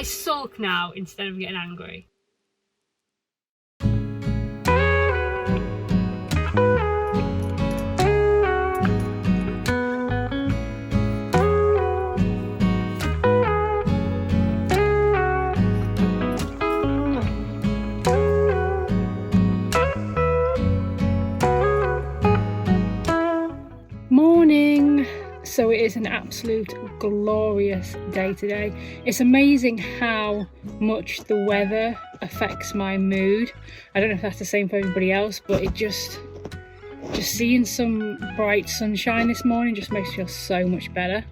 I sulk now instead of getting angry. Morning! So it is an absolute glorious day today. It's amazing how much the weather affects my mood. I don't know if that's the same for everybody else, but it just seeing some bright sunshine this morning just makes me feel so much better.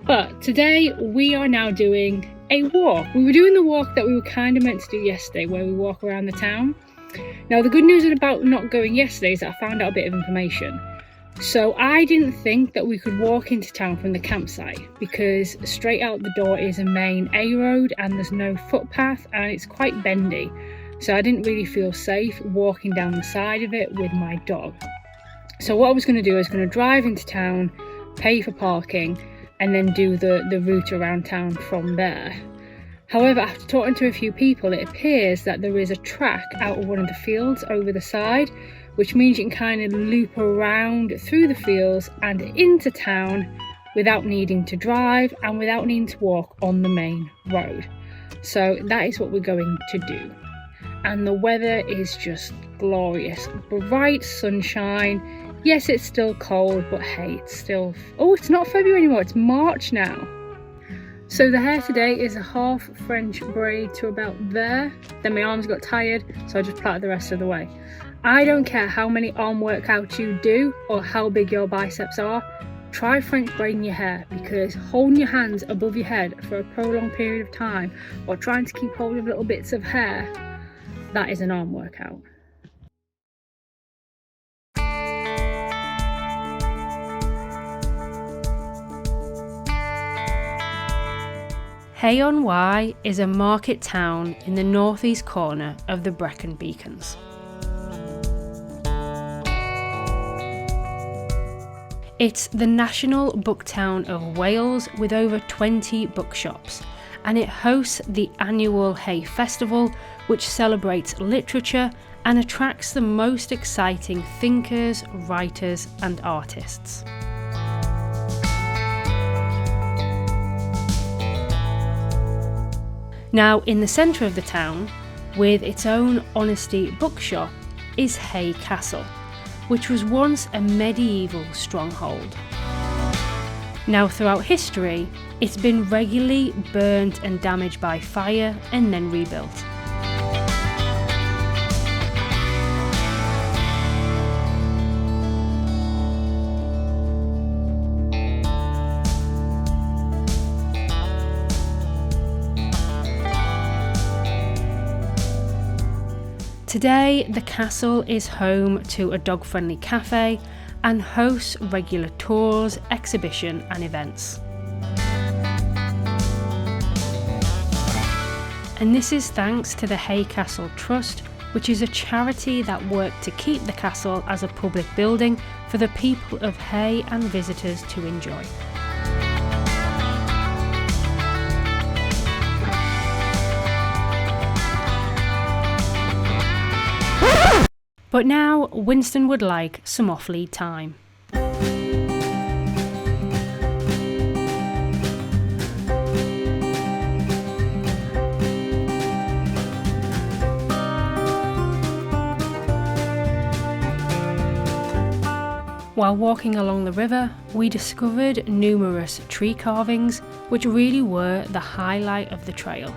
But today we are now doing a walk. We were doing the walk that we were kind of meant to do yesterday, where we walk around the town. Now the good news about not going yesterday is that I found out a bit of information. So I didn't think that we could walk into town from the campsite, because straight out the door is a main A road and there's no footpath and it's quite bendy. So I didn't really feel safe walking down the side of it with my dog. So what I was going to do, I was going to drive into town, pay for parking, and then do the route around town from there. However, after talking to a few people, it appears that there is a track out of one of the fields over the side, which means you can kind of loop around through the fields and into town without needing to drive and without needing to walk on the main road. So that is what we're going to do. And the weather is just glorious. Bright sunshine. Yes, it's still cold, but hey, it's still... Oh, it's not February anymore, it's March now. So the hair today is a half French braid to about there. Then my arms got tired, so I just plaited the rest of the way. I don't care how many arm workouts you do or how big your biceps are, try French braiding your hair, because holding your hands above your head for a prolonged period of time or trying to keep hold of little bits of hair, that is an arm workout. Hay-on-Wye is a market town in the northeast corner of the Brecon Beacons. It's the national book town of Wales with over 20 bookshops, and it hosts the annual Hay Festival, which celebrates literature and attracts the most exciting thinkers, writers and artists. Now, in the centre of the town, with its own Honesty bookshop, is Hay Castle, which was once a medieval stronghold. Now, throughout history, it's been regularly burnt and damaged by fire and then rebuilt. Today, the castle is home to a dog-friendly cafe and hosts regular tours, exhibition and events. And this is thanks to the Hay Castle Trust, which is a charity that worked to keep the castle as a public building for the people of Hay and visitors to enjoy. But now, Winston would like some off-lead time. While walking along the river, we discovered numerous tree carvings, which really were the highlight of the trail.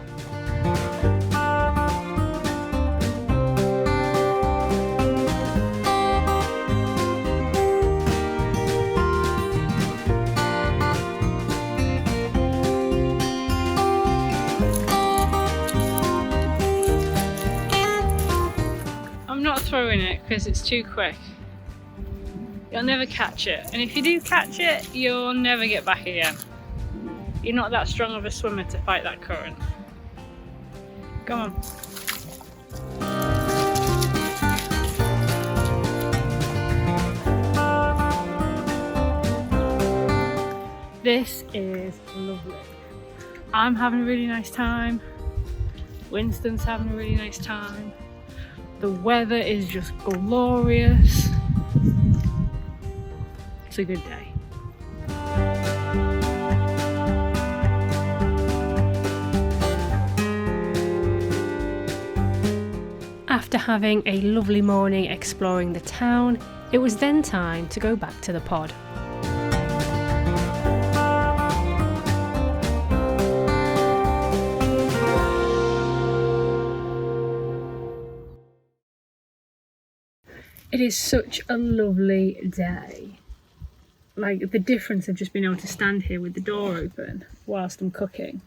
I'm not throwing it because it's too quick. You'll never catch it, and if you do catch it, you'll never get back again. You're not that strong of a swimmer to fight that current. Come on. This is lovely. I'm having a really nice time. Winston's having a really nice time. The weather is just glorious. It's a good day. After having a lovely morning exploring the town, it was then time to go back to the pod. It is such a lovely day. Like, the difference of just being able to stand here with the door open whilst I'm cooking.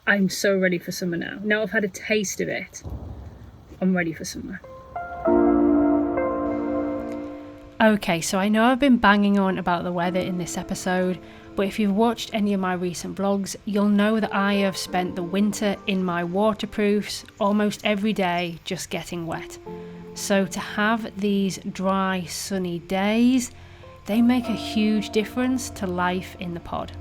I'm so ready for summer now. Now I've had a taste of it, I'm ready for summer. Okay, so I know I've been banging on about the weather in this episode, but if you've watched any of my recent vlogs, you'll know that I have spent the winter in my waterproofs almost every day just getting wet. So to have these dry, sunny days, they make a huge difference to life in the pod.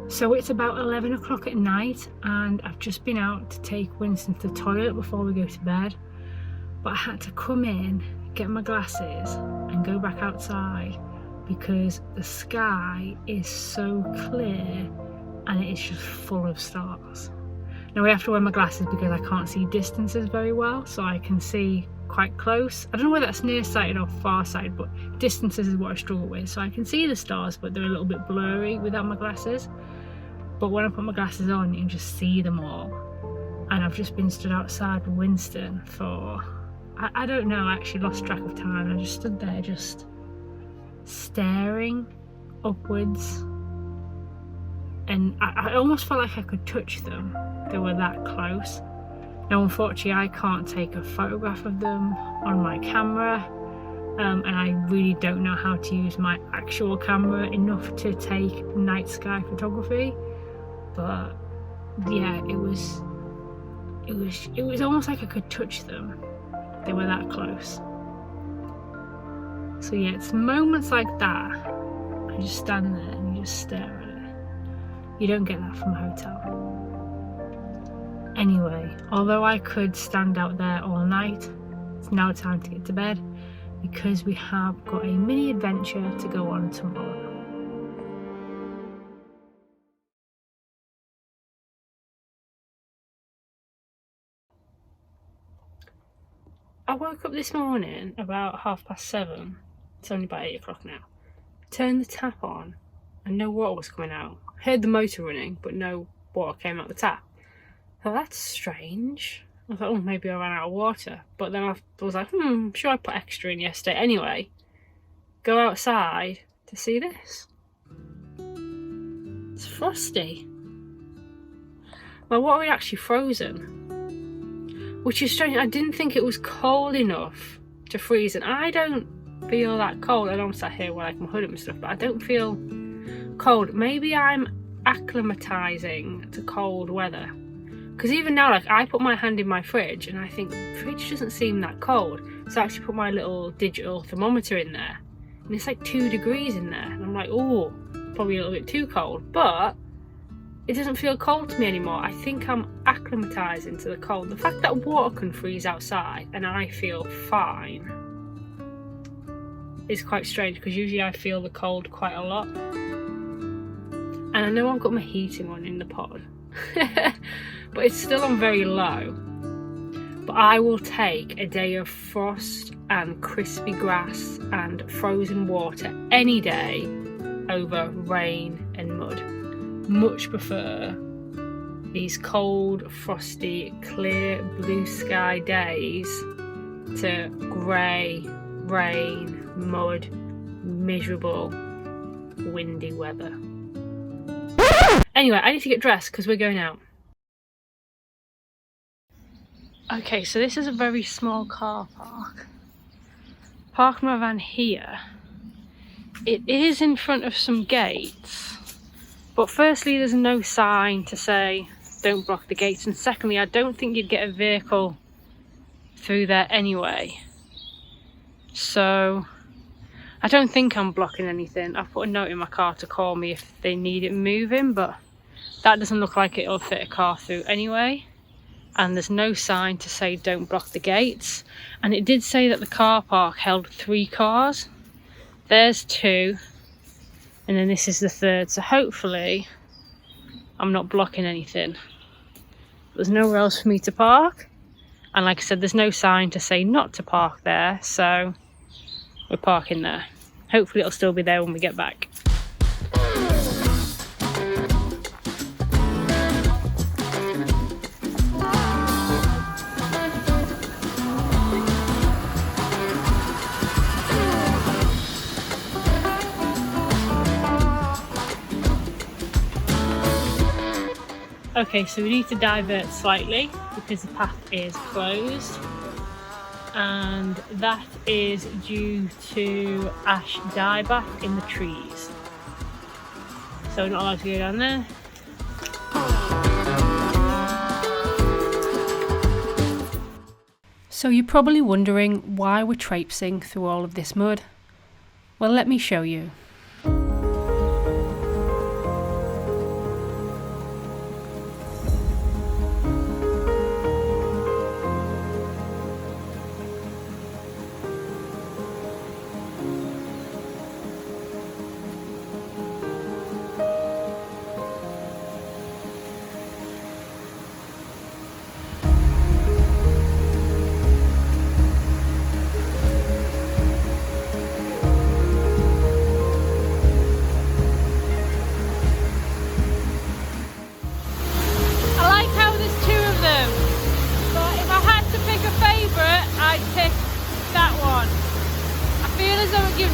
So it's about 11 o'clock at night and I've just been out to take Winston to the toilet before we go to bed. But I had to come in, get my glasses and go back outside because the sky is so clear and it is just full of stars. Now I have to wear my glasses because I can't see distances very well, so I can see quite close. I don't know whether that's nearsighted or farsighted, but distances is what I struggle with. So I can see the stars, but they're a little bit blurry without my glasses. But when I put my glasses on, you can just see them all. And I've just been stood outside with Winston for, I don't know, I actually lost track of time. I just stood there just staring upwards. And I almost felt like I could touch them. They were that close. Now, unfortunately, I can't take a photograph of them on my camera. And I really don't know how to use my actual camera enough to take night sky photography. But yeah, it was almost like I could touch them. They were that close. So yeah, it's moments like that. I just stand there and you just stare at it. You don't get that from a hotel. Anyway, although I could stand out there all night, it's now time to get to bed because we have got a mini adventure to go on tomorrow. I woke up this morning about 7:30. It's only about 8 o'clock now. Turned the tap on and no water was coming out. Heard the motor running, but no water came out the tap. I thought, that's strange. I thought, oh, maybe I ran out of water. But then I was like, I'm sure I put extra in yesterday. Anyway, go outside to see this. It's frosty. My water had actually frozen. Which is strange. I didn't think it was cold enough to freeze, and I don't feel that cold. I know I'm sat here with like my hood and stuff, but I don't feel cold. Maybe I'm acclimatizing to cold weather. Because even now, like, I put my hand in my fridge and I think the fridge doesn't seem that cold. So I actually put my little digital thermometer in there, and it's like 2 degrees in there, and I'm like, oh, probably a little bit too cold, but it doesn't feel cold to me anymore. I think I'm acclimatizing to the cold. The fact that water can freeze outside and I feel fine is quite strange, because usually I feel the cold quite a lot. And I know I've got my heating on in the pod, but it's still on very low. But I will take a day of frost and crispy grass and frozen water any day over rain and mud. Much prefer these cold, frosty, clear blue sky days to grey, rain, mud, miserable, windy weather. Anyway, I need to get dressed because we're going out. Okay, so this is a very small car park. Park my van here. It is in front of some gates. But firstly, there's no sign to say don't block the gates, and secondly, I don't think you'd get a vehicle through there anyway. So I don't think I'm blocking anything. I've put a note in my car to call me if they need it moving, but that doesn't look like it'll fit a car through anyway. And there's no sign to say don't block the gates. And it did say that the car park held 3 cars. There's 2, and then this is the 3rd. So hopefully I'm not blocking anything. There's nowhere else for me to park. And like I said, there's no sign to say not to park there. So we're parking there. Hopefully it'll still be there when we get back. Okay, so we need to divert slightly because the path is closed, and that is due to ash dieback in the trees. So we're not allowed to go down there. So you're probably wondering why we're traipsing through all of this mud. Well, let me show you.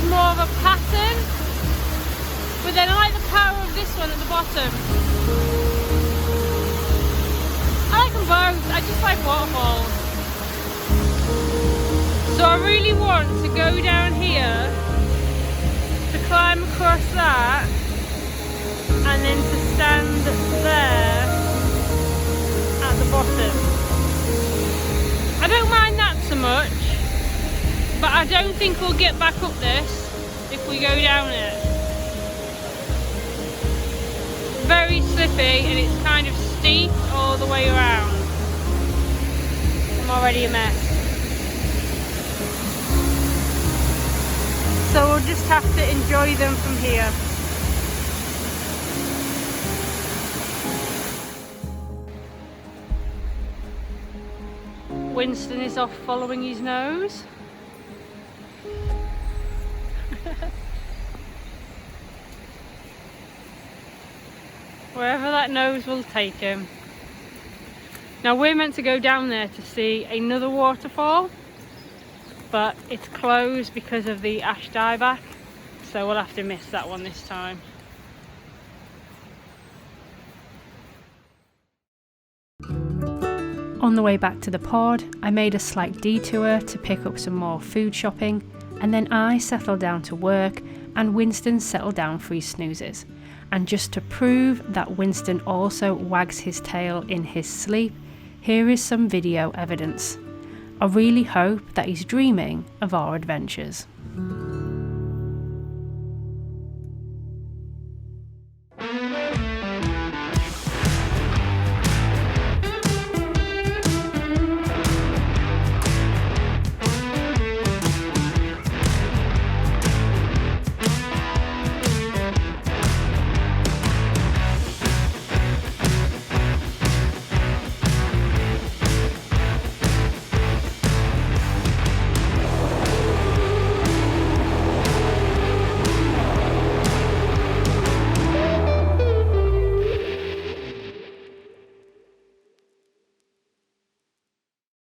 More of a pattern, but then I like the power of this one at the bottom. I like them both. I just like waterfalls. So I really want to go down here to climb across that and then to stand there at the bottom. I don't mind that so much, but I don't think we'll get back up this if we go down it. Very slippy and it's kind of steep all the way around. I'm already a mess. So we'll just have to enjoy them from here. Winston is off following his nose. Wherever that nose will take him. Now we're meant to go down there to see another waterfall, but it's closed because of the ash dieback, so we'll have to miss that one this time. On the way back to the pod, I made a slight detour to pick up some more food shopping, and then I settled down to work and Winston settled down for his snoozes. And just to prove that Winston also wags his tail in his sleep, here is some video evidence. I really hope that he's dreaming of our adventures.